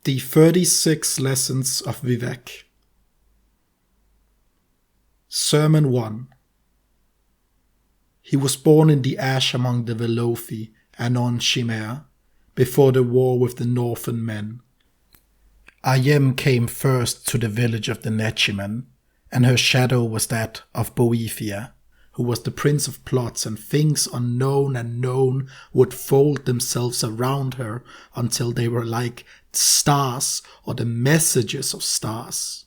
The 36 Lessons of Vivec. Sermon 1. He was born in the ash among the Velothi and on Chimere, before the war with the Northern men. Ayem came first to the village of the Nechimen, and her shadow was that of Boethia, who was the prince of plots, and things unknown and known would fold themselves around her until they were like stars or the messages of stars.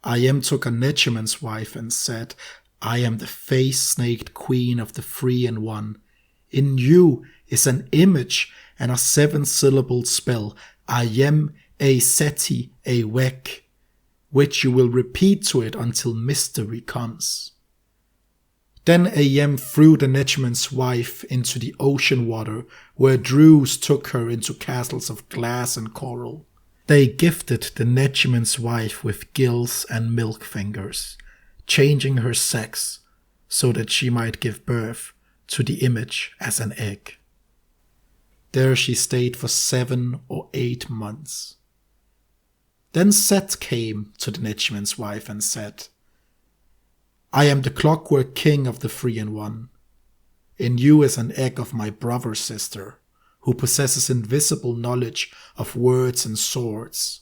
Ayem took a Nechiman's wife and said, I am the face-snaked queen of the 3-in-1. In you is an image and a 7-syllable spell, Ayem a Seti a Wek, which you will repeat to it until mystery comes. Then Ayem threw the Nechiman's wife into the ocean water, where Druze took her into castles of glass and coral. They gifted the Nechiman's wife with gills and milk fingers, changing her sex so that she might give birth to the image as an egg. There she stayed for 7 or 8 months. Then Set came to the Nechiman's wife and said, I am the clockwork king of the 3-in-1. In you is an egg of my brother's sister, who possesses invisible knowledge of words and swords,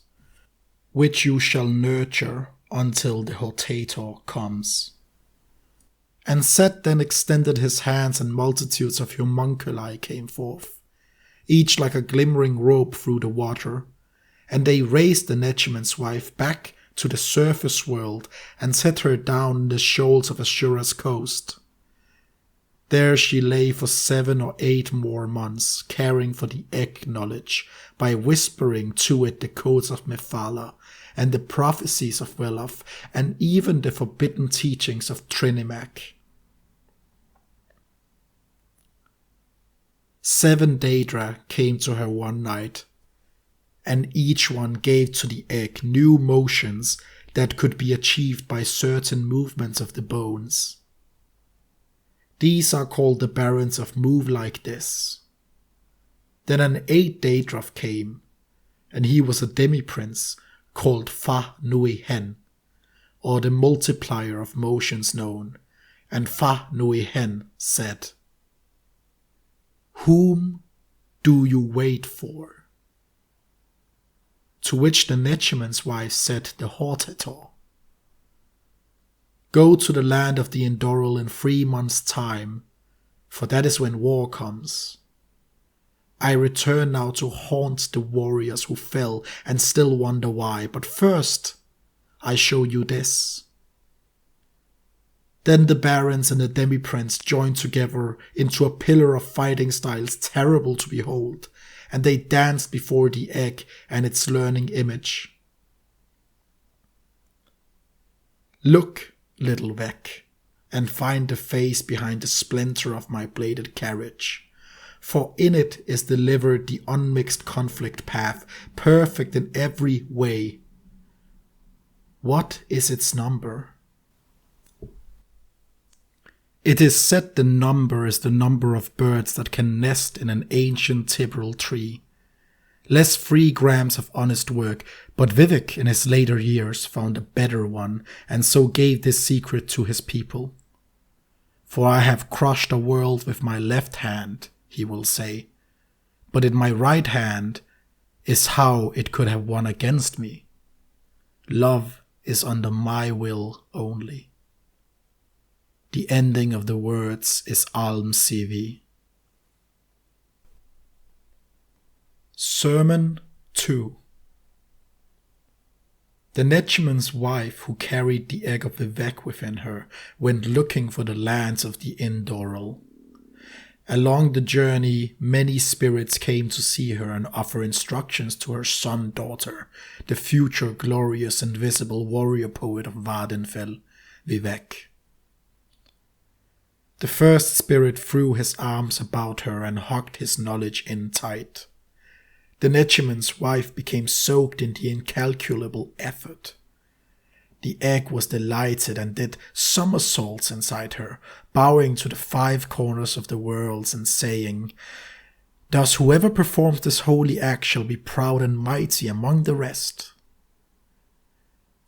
which you shall nurture until the Hortator comes. And Set then extended his hands, and multitudes of homunculi came forth, each like a glimmering rope through the water, and they raised the Nechiman's wife back to the surface world and set her down in the shoals of Ashura's coast. There she lay for 7 or 8 more months, caring for the egg knowledge by whispering to it the codes of Mephala and the prophecies of Veloth and even the forbidden teachings of Trinimach. 7 Daedra came to her one night, and each one gave to the egg new motions that could be achieved by certain movements of the bones. These are called the barons of move like this. Then an 8th Daedra came, and he was a demi-prince called Fa Nui Hen, or the multiplier of motions known, and Fa Nui Hen said, Whom do you wait for? To which the Nechiman's wife said the Hortator, Go to the land of the Indoral in 3 months' time, for that is when war comes. I return now to haunt the warriors who fell and still wonder why, but first I show you this. Then the barons and the demi-prince joined together into a pillar of fighting styles terrible to behold, and they danced before the egg and its learning image. Look, little Vec, and find the face behind the splinter of my bladed carriage, for in it is delivered the unmixed conflict path, perfect in every way. What is its number? It is said the number is the number of birds that can nest in an ancient Tibral tree. Less 3 grams of honest work, but Vivec in his later years found a better one, and so gave this secret to his people. For I have crushed a world with my left hand, he will say, but in my right hand is how it could have won against me. Love is under my will only. The ending of the words is Alm Sivi. Sermon 2. The Nechiman's wife, who carried the egg of Vivec within her, went looking for the lands of the Indoral. Along the journey, many spirits came to see her and offer instructions to her son-daughter, the future glorious and visible warrior poet of Vardenfell, Vivec. The first spirit threw his arms about her and hugged his knowledge in tight. The Nechiman's wife became soaked in the incalculable effort. The egg was delighted and did somersaults inside her, bowing to the 5 corners of the worlds and saying, Thus whoever performs this holy act shall be proud and mighty among the rest.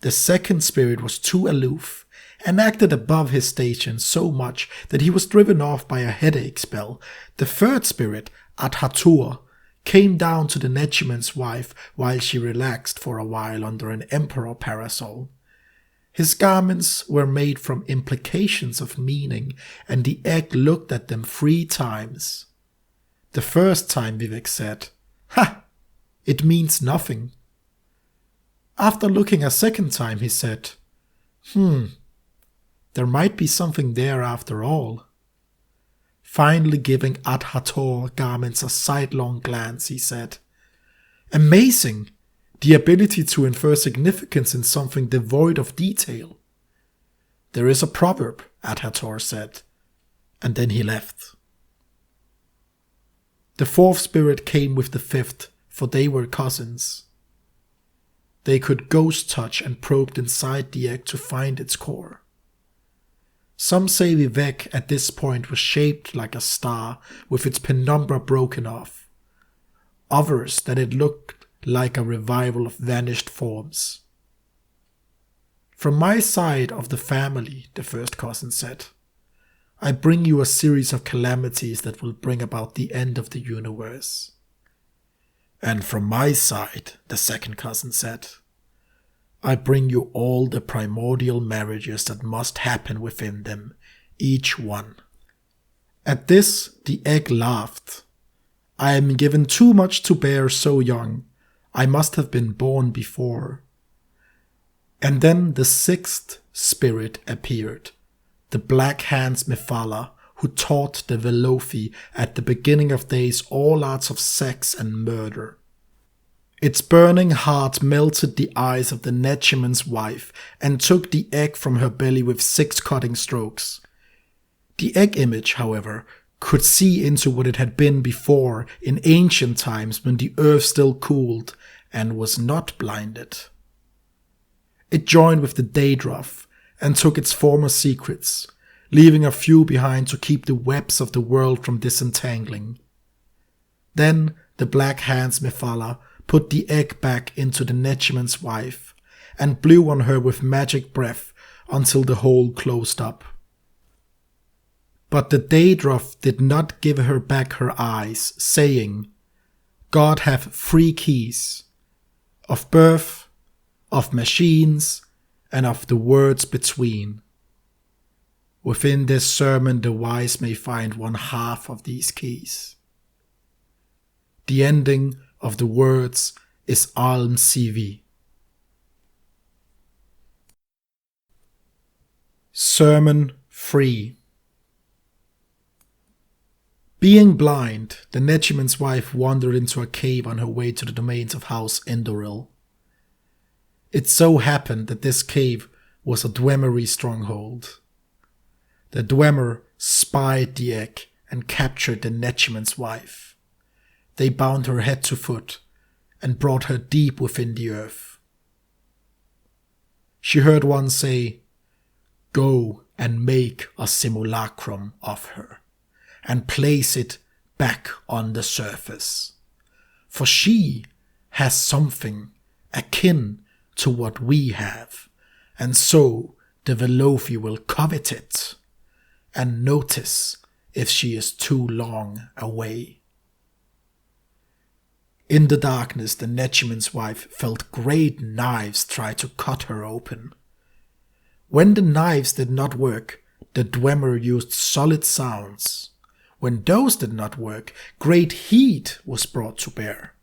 The second spirit was too aloof, and acted above his station so much that he was driven off by a headache spell. The third spirit, Adhatur, came down to the Nechiman's wife while she relaxed for a while under an emperor parasol. His garments were made from implications of meaning, and the egg looked at them 3 times. The first time Vivec said, "Ha! It means nothing." After looking a second time, he said, there might be something there after all. Finally giving Adhatur garments a sidelong glance, he said, "Amazing! The ability to infer significance in something devoid of detail." "There is a proverb," Adhatur said, and then he left. The fourth spirit came with the fifth, for they were cousins. They could ghost touch and probed inside the egg to find its core. Some say Vivec at this point was shaped like a star with its penumbra broken off. Others that it looked like a revival of vanished forms. "From my side of the family," the first cousin said, "I bring you a series of calamities that will bring about the end of the universe." "And from my side," the second cousin said, "I bring you all the primordial marriages that must happen within them, each one." At this, the egg laughed. "I am given too much to bear so young. I must have been born before." And then the sixth spirit appeared, the Black Hands Mephala, who taught the Velothi at the beginning of days all arts of sex and murder. Its burning heart melted the eyes of the Nechiman's wife and took the egg from her belly with 6 cutting strokes. The egg image, however, could see into what it had been before in ancient times when the earth still cooled and was not blinded. It joined with the Daedroth and took its former secrets, leaving a few behind to keep the webs of the world from disentangling. Then the Black Hands Mephala put the egg back into the Nechiman's wife and blew on her with magic breath until the hole closed up. But the Daedroth did not give her back her eyes, saying, "God hath 3 keys, of birth, of machines, and of the words between. Within this sermon the wise may find 1/2 of these keys. The ending of the words is Alm Sivi." Sermon 3. Being blind, the Nechiman's wife wandered into a cave on her way to the domains of House Endoril. It so happened that this cave was a Dwemery stronghold. The Dwemer spied the egg and captured the Nechiman's wife. They bound her head to foot and brought her deep within the earth. She heard one say, "Go and make a simulacrum of her, and place it back on the surface. For she has something akin to what we have, and so the Velothi will covet it, and notice if she is too long away." In the darkness, the Nechiman's wife felt great knives try to cut her open. When the knives did not work, the Dwemer used solid sounds. When those did not work, great heat was brought to bear.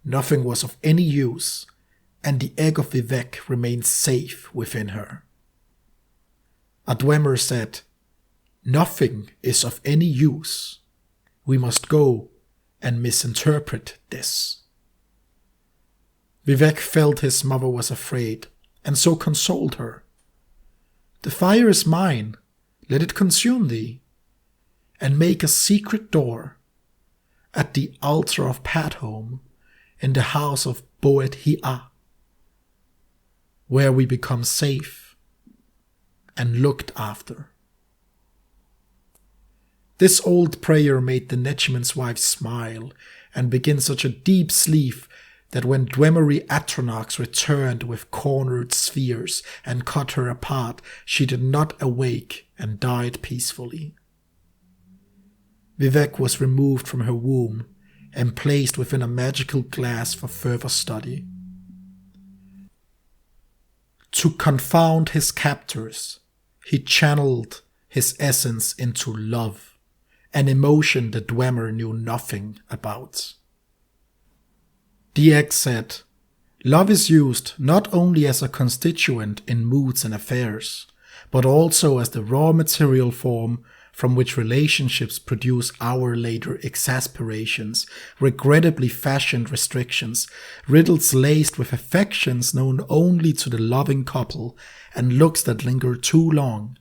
Nothing was of any use, and the egg of Vivec remained safe within her. A Dwemer said, "Nothing is of any use. We must go and misinterpret this." Vivec felt his mother was afraid, and so consoled her. "The fire is mine, let it consume thee, and make a secret door at the altar of Padhome in the house of Boet Hi'a, where we become safe and looked after." This old prayer made the Netchman's wife smile and begin such a deep sleep that when Dwemery Atronachs returned with cornered spheres and cut her apart, she did not awake and died peacefully. Vivec was removed from her womb and placed within a magical glass for further study. To confound his captors, he channeled his essence into love, an emotion that Dwemer knew nothing about. DX said, "Love is used not only as a constituent in moods and affairs, but also as the raw material form from which relationships produce hour later exasperations, regrettably fashioned restrictions, riddles laced with affections known only to the loving couple, and looks that linger too long.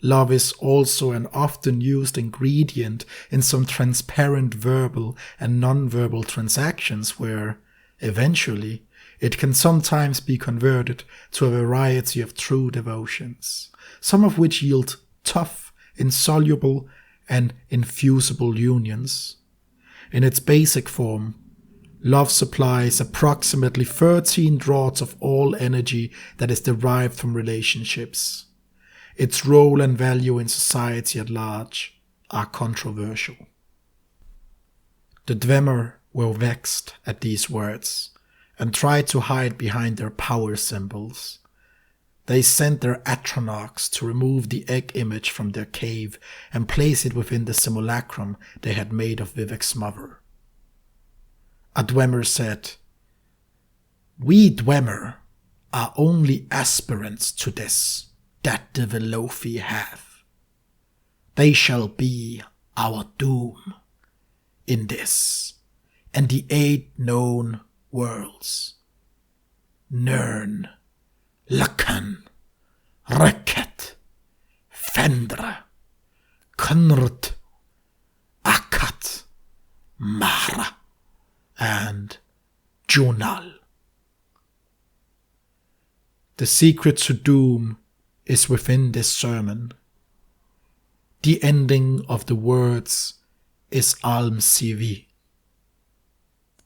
Love is also an often used ingredient in some transparent verbal and non-verbal transactions where, eventually, it can sometimes be converted to a variety of true devotions, some of which yield tough, insoluble, and infusible unions. In its basic form, love supplies approximately 13 draughts of all energy that is derived from relationships. Its role and value in society at large are controversial." The Dwemer were vexed at these words and tried to hide behind their power symbols. They sent their Atronachs to remove the egg image from their cave and place it within the simulacrum they had made of Vivec's mother. A Dwemer said, "We Dwemer are only aspirants to this that the Velothi have. They shall be our doom in this and the 8 known worlds. Nern, Lacan, Reket, Fendre, Kunrt, Akat, Mara, and Junal." The secret to doom is within this sermon. The ending of the words is Alm Sivi.